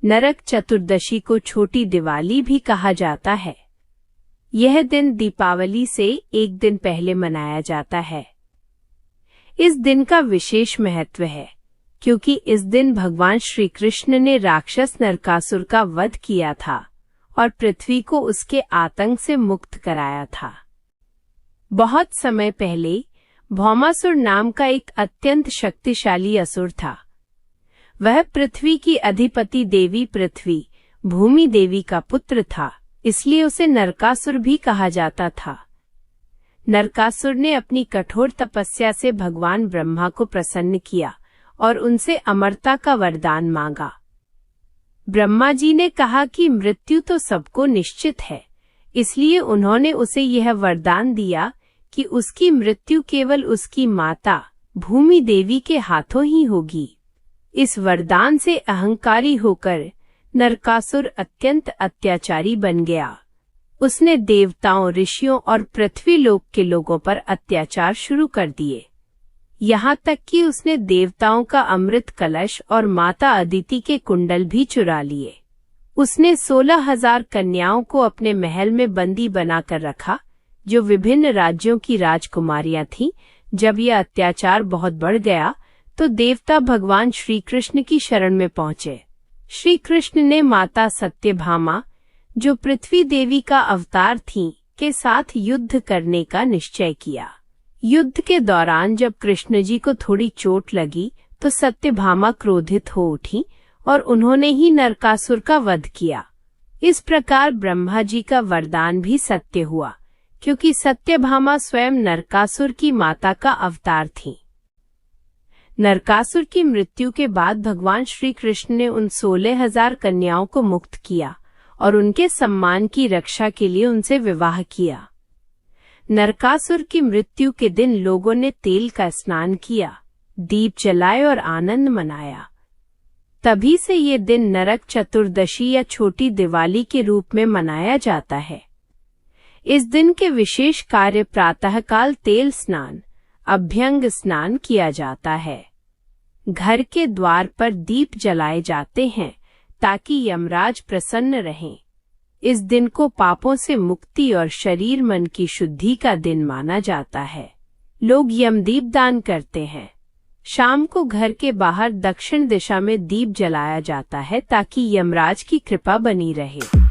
नरक चतुर्दशी को छोटी दिवाली भी कहा जाता है। यह दिन दीपावली से एक दिन पहले मनाया जाता है। इस दिन का विशेष महत्व है क्योंकि इस दिन भगवान श्री कृष्ण ने राक्षस नरकासुर का वध किया था और पृथ्वी को उसके आतंक से मुक्त कराया था। बहुत समय पहले भौमासुर नाम का एक अत्यंत शक्तिशाली असुर था। वह पृथ्वी की अधिपति देवी पृथ्वी भूमि देवी का पुत्र था, इसलिए उसे नरकासुर भी कहा जाता था। नरकासुर ने अपनी कठोर तपस्या से भगवान ब्रह्मा को प्रसन्न किया और उनसे अमरता का वरदान मांगा। ब्रह्मा जी ने कहा कि मृत्यु तो सबको निश्चित है, इसलिए उन्होंने उसे यह वरदान दिया कि उसकी मृत्यु केवल उसकी माता भूमि देवी के हाथों ही होगी। इस वरदान से अहंकारी होकर नरकासुर अत्यंत अत्याचारी बन गया। उसने देवताओं, ऋषियों और पृथ्वी लोक के लोगों पर अत्याचार शुरू कर दिए। यहाँ तक कि उसने देवताओं का अमृत कलश और माता अदिति के कुंडल भी चुरा लिए। उसने 16,000 कन्याओं को अपने महल में बंदी बनाकर रखा, जो विभिन्न राज्यों की राजकुमारियां थीं। जब यह अत्याचार बहुत बढ़ गया तो देवता भगवान श्री कृष्ण की शरण में पहुंचे। श्री कृष्ण ने माता सत्यभामा, जो पृथ्वी देवी का अवतार थीं, के साथ युद्ध करने का निश्चय किया। युद्ध के दौरान जब कृष्ण जी को थोड़ी चोट लगी तो सत्यभामा क्रोधित हो उठी और उन्होंने ही नरकासुर का वध किया। इस प्रकार ब्रह्मा जी का वरदान भी सत्य हुआ, क्योंकि सत्यभामा स्वयं नरकासुर की माता का अवतार थी। नरकासुर की मृत्यु के बाद भगवान श्री कृष्ण ने उन 16,000 कन्याओं को मुक्त किया और उनके सम्मान की रक्षा के लिए उनसे विवाह किया। नरकासुर की मृत्यु के दिन लोगों ने तेल का स्नान किया, दीप जलाए और आनंद मनाया। तभी से ये दिन नरक चतुर्दशी या छोटी दिवाली के रूप में मनाया जाता है। इस दिन के विशेष कार्य प्रातःकाल तेल स्नान, अभ्यंग स्नान किया जाता है। घर के द्वार पर दीप जलाए जाते हैं ताकि यमराज प्रसन्न रहें। इस दिन को पापों से मुक्ति और शरीर मन की शुद्धि का दिन माना जाता है। लोग यमदीप दान करते हैं। शाम को घर के बाहर दक्षिण दिशा में दीप जलाया जाता है ताकि यमराज की कृपा बनी रहे।